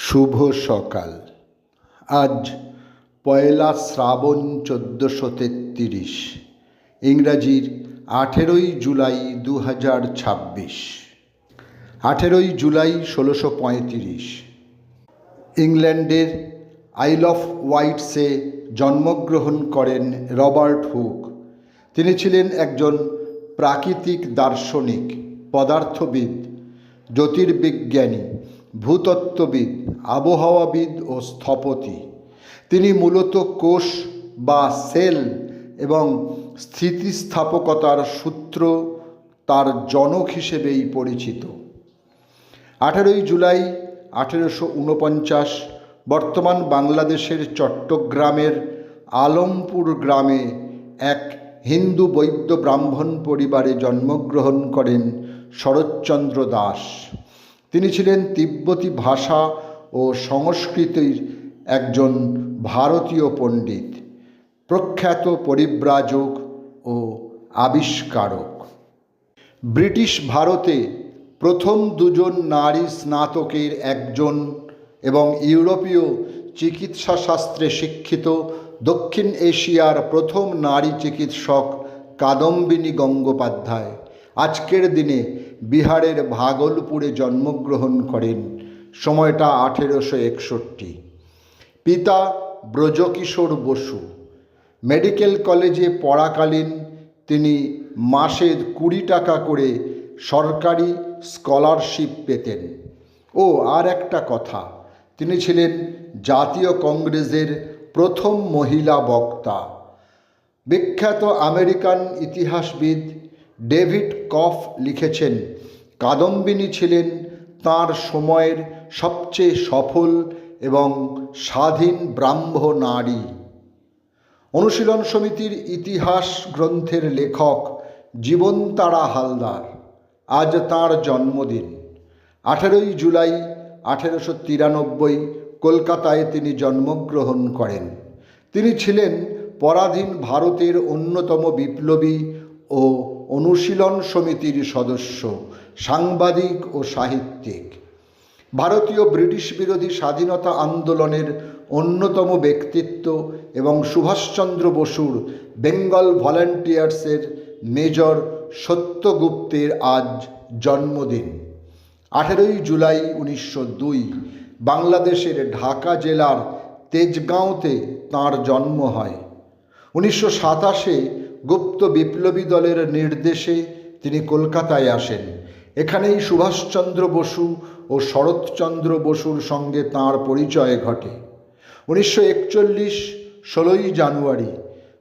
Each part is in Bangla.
শুভ সকাল। আজ পয়লা শ্রাবণ 1433, ইংরাজির 18ই জুলাই 2026। 18ই জুলাই 1635 ইংল্যান্ডের আইল অফ হোয়াইটসে জন্মগ্রহণ করেন রবার্ট হুক। তিনি ছিলেন একজন প্রাকৃতিক দার্শনিক, পদার্থবিদ, জ্যোতির্বিজ্ঞানী, ভূতত্ত্ববিদ, আবহাওয়াবিদ ও স্থপতি। তিনি মূলত কোষ বা সেল এবং স্থিতিস্থাপকতার সূত্র তার জনক হিসেবেই পরিচিত। 18ই জুলাই 1849 বর্তমান বাংলাদেশের চট্টগ্রামের আলমপুর গ্রামে এক হিন্দু বৈদ্য ব্রাহ্মণ পরিবারে জন্মগ্রহণ করেন শরৎচন্দ্র দাস। তিনি ছিলেন তিব্বতী ভাষা ও সংস্কৃতির একজন ভারতীয় পণ্ডিত, প্রখ্যাত পরিব্রাজক ও আবিষ্কারক। ব্রিটিশ ভারতে প্রথম দুজন নারী স্নাতকের একজন এবং ইউরোপীয় চিকিৎসাশাস্ত্রে শিক্ষিত দক্ষিণ এশিয়ার প্রথম নারী চিকিৎসক কাদম্বিনী গঙ্গোপাধ্যায় আজকের দিনে বিহারের ভাগলপুরে জন্মগ্রহণ করেন। সময়টা 1861। পিতা ব্রজকিশোর বসু। মেডিকেল কলেজে পড়াকালীন তিনি মাসে 20 টাকা করে সরকারি স্কলারশিপ পেতেন। ও আর একটা কথা, তিনি ছিলেন জাতীয় কংগ্রেসের প্রথম মহিলা বক্তা। বিখ্যাত আমেরিকান ইতিহাসবিদ ডেভিড কফ লিখেছেন, কাদম্বিনী ছিলেন তাঁর সময়ের সবচেয়ে সফল এবং স্বাধীন ব্রাহ্ম নারী। অনুশীলন সমিতির ইতিহাস গ্রন্থের লেখক জীবনতারা হালদার। আজ তাঁর জন্মদিন। 18ই জুলাই 1893 কলকাতায় তিনি জন্মগ্রহণ করেন। তিনি ছিলেন পরাধীন ভারতের অন্যতম বিপ্লবী ও অনুশীলন সমিতির সদস্য, সাংবাদিক ও সাহিত্যিক। ভারতীয় ব্রিটিশ বিরোধী স্বাধীনতা আন্দোলনের অন্যতম ব্যক্তিত্ব এবং সুভাষচন্দ্র বসুর বেঙ্গল ভলান্টিয়ার্সের মেজর সত্যগুপ্তের আজ জন্মদিন। 18ই জুলাই 1902 বাংলাদেশের ঢাকা জেলার তেজগাঁওতে তাঁর জন্ম হয়। 1927 গুপ্ত বিপ্লবী দলের নির্দেশে তিনি কলকাতায় আসেন। এখানেই সুভাষচন্দ্র বসু ও শরৎচন্দ্র বসুর সঙ্গে তাঁর পরিচয় ঘটে। 1941 16ই জানুয়ারি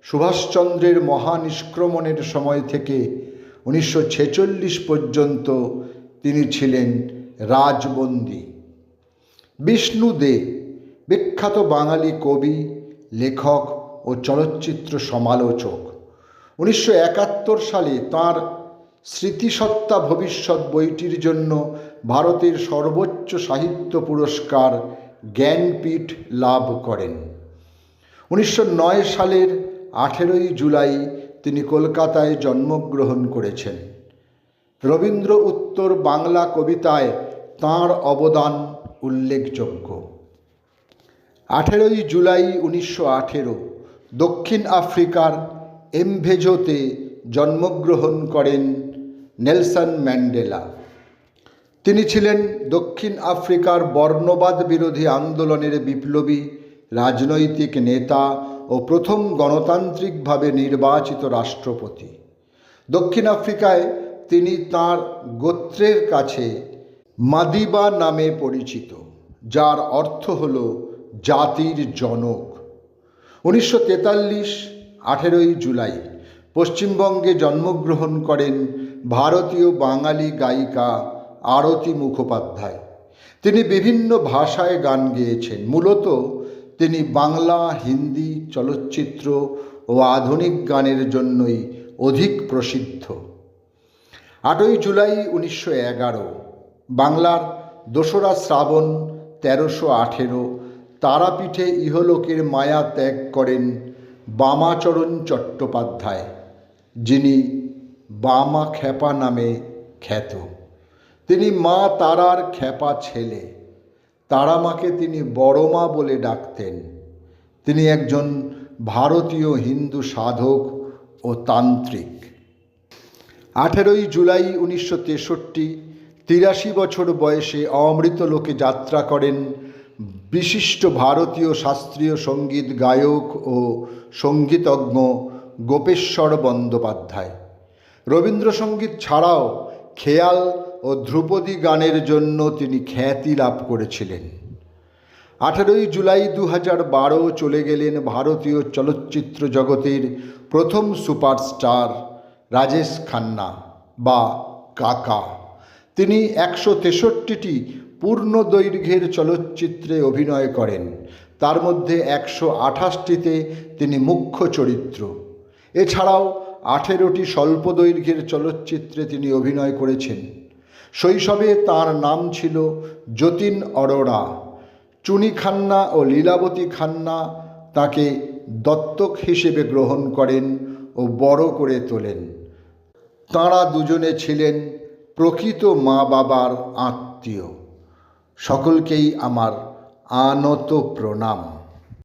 সুভাষচন্দ্রের মহানিষ্ক্রমণের সময় থেকে 1946 পর্যন্ত তিনি ছিলেন রাজবন্দী। বিষ্ণু দে বিখ্যাত বাঙালি কবি, লেখক ও চলচ্চিত্র সমালোচক। 1971 সালে তাঁর স্মৃতিসত্তা ভবিষ্যৎ বইটির জন্য ভারতের সর্বোচ্চ সাহিত্য পুরস্কার জ্ঞানপীঠ লাভ করেন। 1909 সালের 18ই জুলাই তিনি কলকাতায় জন্মগ্রহণ করেছেন। রবীন্দ্র উত্তর বাংলা কবিতায় তাঁর অবদান উল্লেখযোগ্য। 18ই জুলাই 1918 দক্ষিণ আফ্রিকার এমভেজোতে জন্মগ্রহণ করেন নেলসন ম্যান্ডেলা। তিনি ছিলেন দক্ষিণ আফ্রিকার বর্ণবাদ বিরোধী আন্দোলনের বিপ্লবী, রাজনৈতিক নেতা ও প্রথম গণতান্ত্রিকভাবে নির্বাচিত রাষ্ট্রপতি। দক্ষিণ আফ্রিকায় তিনি তাঁর গোত্রের কাছে মাদিবা নামে পরিচিত, যার অর্থ হল জাতির জনক। 1943 18ই জুলাই পশ্চিমবঙ্গে জন্মগ্রহণ করেন ভারতীয় বাঙালি গায়িকা আরতি মুখোপাধ্যায়। তিনি বিভিন্ন ভাষায় গান গেয়েছেন। মূলত তিনি বাংলা, হিন্দি চলচ্চিত্র ও আধুনিক গানের জন্যই অধিক প্রসিদ্ধ। 8ই জুলাই 1911 বাংলার 2রা শ্রাবণ 1318 তারাপীঠে ইহলোকের মায়া ত্যাগ করেন বামাচরণ চট্টোপাধ্যায়, যিনি বামা খ্যাপা নামে খ্যাত। তিনি মা তারার খ্যাপা ছেলে। তারা মাকে তিনি বড় মা বলে ডাকতেন। তিনি একজন ভারতীয় হিন্দু সাধক ও তান্ত্রিক। 18ই জুলাই 1963 83 বছর বয়সে অমৃতলোকে যাত্রা করেন বিশিষ্ট ভারতীয় শাস্ত্রীয় সঙ্গীত গায়ক ও সঙ্গীতজ্ঞ গোপেশ্বর বন্দ্যোপাধ্যায়। রবীন্দ্রসঙ্গীত ছাড়াও খেয়াল ও ধ্রুপদী গানের জন্য তিনি খ্যাতি লাভ করেছিলেন। 18ই জুলাই 2012 চলে গেলেন ভারতীয় চলচ্চিত্র জগতের প্রথম সুপারস্টার রাজেশ খান্না বা কাকা। তিনি 163টি পূর্ণ দৈর্ঘ্যের চলচ্চিত্রে অভিনয় করেন, তার মধ্যে 128টিতে তিনি মুখ্য চরিত্র। এছাড়াও 18টি স্বল্প দৈর্ঘ্যের চলচ্চিত্রে তিনি অভিনয় করেছেন। শৈশবে তার নাম ছিল যতীন অরোরা। চুনি খান্না ও লীলাবতী খান্না তাকে দত্তক হিসেবে গ্রহণ করেন ও বড় করে তোলেন। তাঁরা দুজনে ছিলেন প্রকৃত মা বাবার আত্মীয়। সকলকেই আমার আনত প্রণাম।